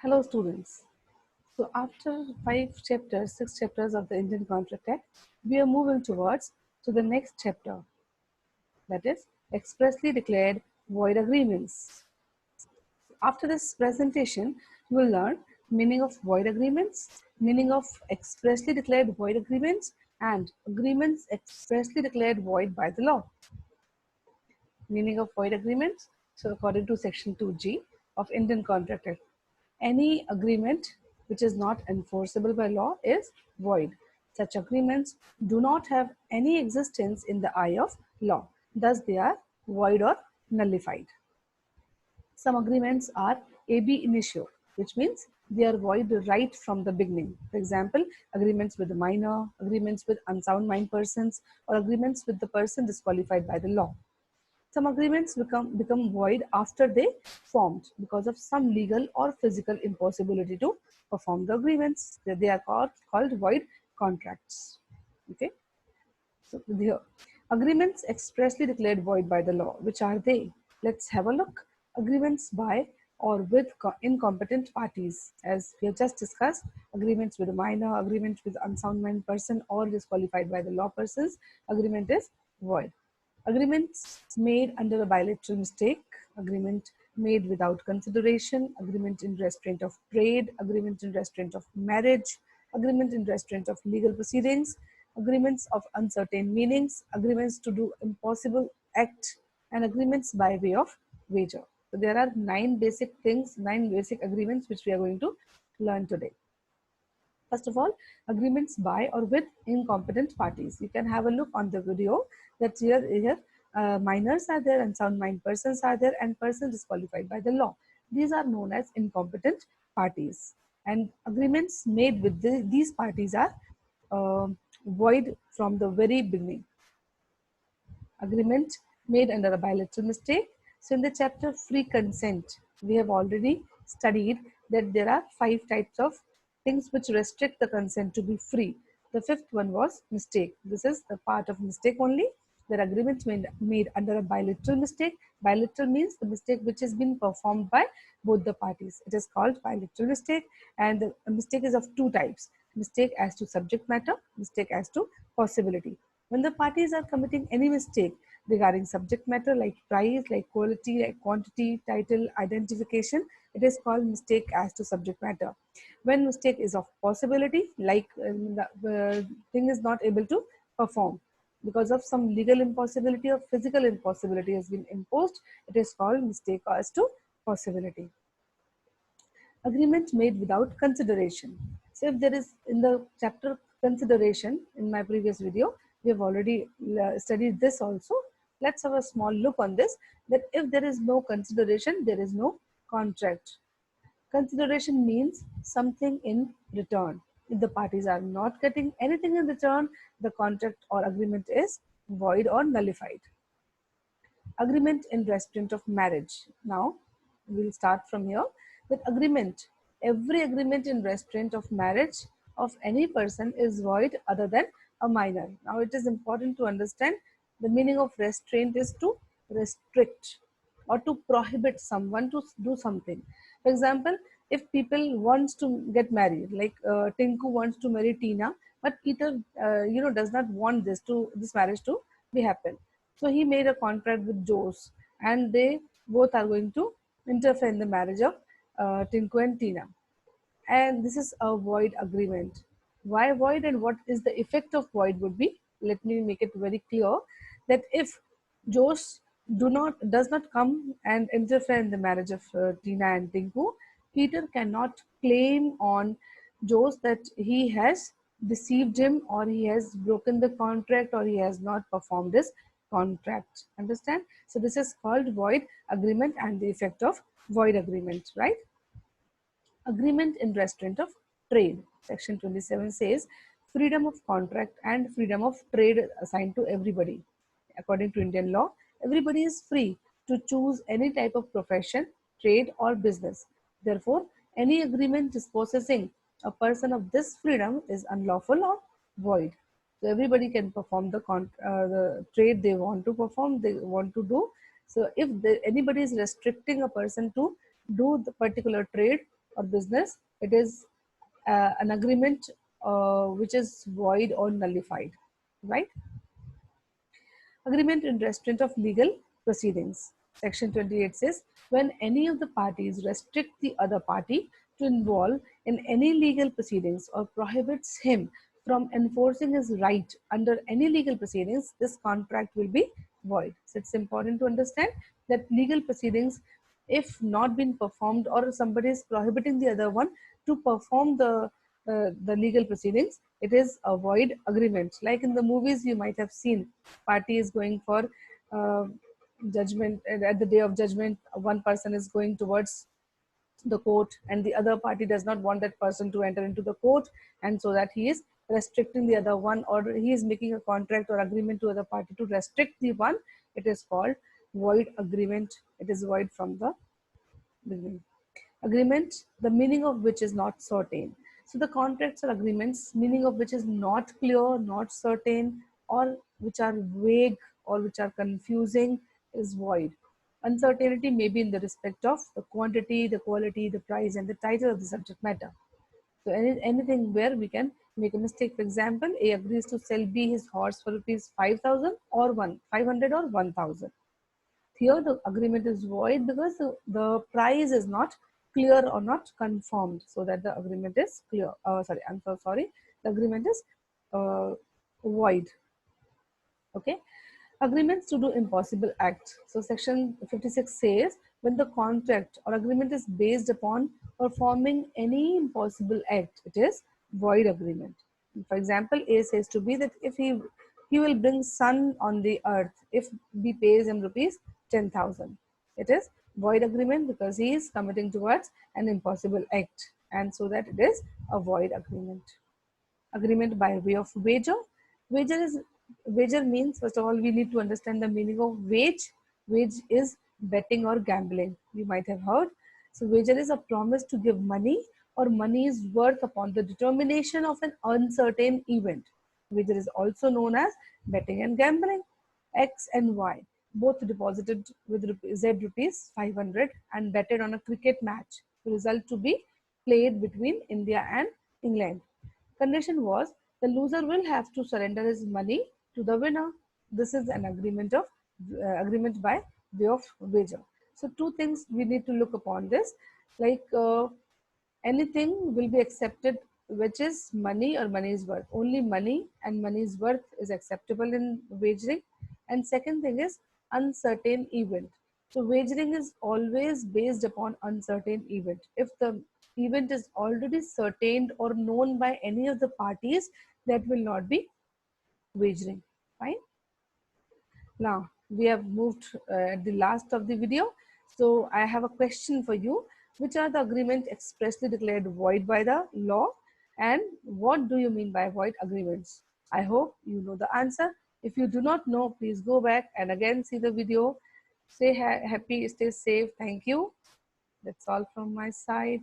Hello students. So after 6 chapters of the Indian Contract Act, we are moving towards to the next chapter, that is expressly declared void agreements. After this presentation, you will learn meaning of void agreements, meaning of expressly declared void agreements, and agreements expressly declared void by the law. Meaning of void agreements. So according to section 2G of Indian Contract Act, any agreement which is not enforceable by law is void. Such agreements do not have any existence in the eye of law. Thus they are void or nullified. Some agreements are ab initio, which means they are void right from the beginning. For example, agreements with the minor, agreements with unsound mind persons, or agreements with the person disqualified by the law. Some agreements become void after they formed because of some legal or physical impossibility to perform the agreements. They are called void contracts. Okay. So here, agreements expressly declared void by the law. Which are they? Let's have a look. Agreements by or with incompetent parties. As we have just discussed, agreements with a minor, agreement with unsound mind person or disqualified by the law persons, agreement is void. Agreements made under a bilateral mistake, agreement made without consideration, agreement in restraint of trade, agreement in restraint of marriage, agreement in restraint of legal proceedings, agreements of uncertain meanings, agreements to do impossible act, and agreements by way of wager. So there are 9 basic agreements which we are going to learn today. First of all, agreements by or with incompetent parties. You can have a look on the video that here minors are there, unsound mind persons are there, and persons disqualified by the law. These are known as incompetent parties. And agreements made with these parties are void from the very beginning. Agreement made under a bilateral mistake. So in the chapter free consent, we have already studied that there are 5 types of things which restrict the consent to be free. The fifth one was mistake. This is the part of mistake only. There are agreements made under a bilateral mistake. Bilateral means the mistake which has been performed by both the parties. It is called bilateral mistake, and the mistake is of 2 types. Mistake as to subject matter, mistake as to possibility. When the parties are committing any mistake regarding subject matter like price, like quality, like quantity, title, identification, it is called mistake as to subject matter. When mistake is of possibility, like the thing is not able to perform because of some legal impossibility or physical impossibility has been imposed, it is called mistake as to possibility. Agreement made without consideration. So if there is in the chapter consideration in my previous video, we have already studied this also. Let's have a small look on this, that if there is no consideration, there is no contract. Consideration means something in return. If the parties are not getting anything in return, the contract or agreement is void or nullified. Agreement in restraint of marriage. Now we'll start from here. That agreement, every agreement in restraint of marriage of any person is void other than a minor. Now it is important to understand the meaning of restraint is to restrict or to prohibit someone to do something. For example, if people wants to get married, like Tinku wants to marry Tina, but Peter does not want this marriage to be happen. So he made a contract with Jose, and they both are going to interfere in the marriage of Tinku and Tina. And this is a void agreement. Why void and what is the effect of void would be? Let me make it very clear that if Jose does not come and interfere in the marriage of Tina and Tinku, Peter cannot claim on Jose that he has deceived him or he has broken the contract or he has not performed this contract. Understand? So this is called void agreement and the effect of void agreement, right? Agreement in restraint of trade. Section 27 says freedom of contract and freedom of trade assigned to everybody. According to Indian law, everybody is free to choose any type of profession, trade, or business. Therefore, any agreement dispossessing a person of this freedom is unlawful or void. So everybody can perform the trade they want to perform, they want to do. So if anybody is restricting a person to do the particular trade, or business, it is an agreement which is void or nullified, right? Agreement in restraint of legal proceedings. Section 28 says, when any of the parties restrict the other party to involve in any legal proceedings or prohibits him from enforcing his right under any legal proceedings, this contract will be void. So it's important to understand that legal proceedings, if not been performed, or somebody is prohibiting the other one to perform the legal proceedings, it is a void agreement. Like in the movies, you might have seen, party is going for uh, judgment, and at the day of judgment, one person is going towards the court and the other party does not want that person to enter into the court, and so that he is restricting the other one, or he is making a contract or agreement to other party to restrict the one. It is called void agreement. It is void from the beginning. Agreement, the meaning of which is not certain. So the contracts or agreements, meaning of which is not clear, not certain, or which are vague or which are confusing, is void. Uncertainty may be in the respect of the quantity, the quality, the price, and the title of the subject matter. So anything where we can make a mistake. For example, A agrees to sell B his horse for rupees 5,000 or 500 or 1,000. Here the agreement is void because the price is not clear or not confirmed, so that the agreement is clear. Sorry, I'm so sorry. The agreement is void. Okay. Agreements to do impossible act. So section 56 says, when the contract or agreement is based upon performing any impossible act, it is void agreement. For example, A says to B that if he will bring sun on the earth if B pays him rupees 10,000. It is void agreement because he is committing towards an impossible act, and so that it is a void agreement. Agreement by way of wager. Wager means, first of all, we need to understand the meaning of wage. Wage is betting or gambling. You might have heard. So wager is a promise to give money or money's worth upon the determination of an uncertain event. Wager is also known as betting and gambling. X and Y both deposited with Z rupees 500 and betted on a cricket match. The result to be played between India and England. Condition was the loser will have to surrender his money to the winner. This is an agreement by way of wager. So two things we need to look upon this, like anything will be accepted which is money or money's worth. Only money and money's worth is acceptable in wagering. And second thing is uncertain event. So wagering is always based upon uncertain event. If the event is already certain or known by any of the parties, that will not be wagering. Fine. Now we have moved at the last of the video. So I have a question for you. Which are the agreements expressly declared void by the law, and what do you mean by void agreements? I hope you know the answer. If you do not know, please go back and again see the video. Stay happy, stay safe. Thank you. That's all from my side.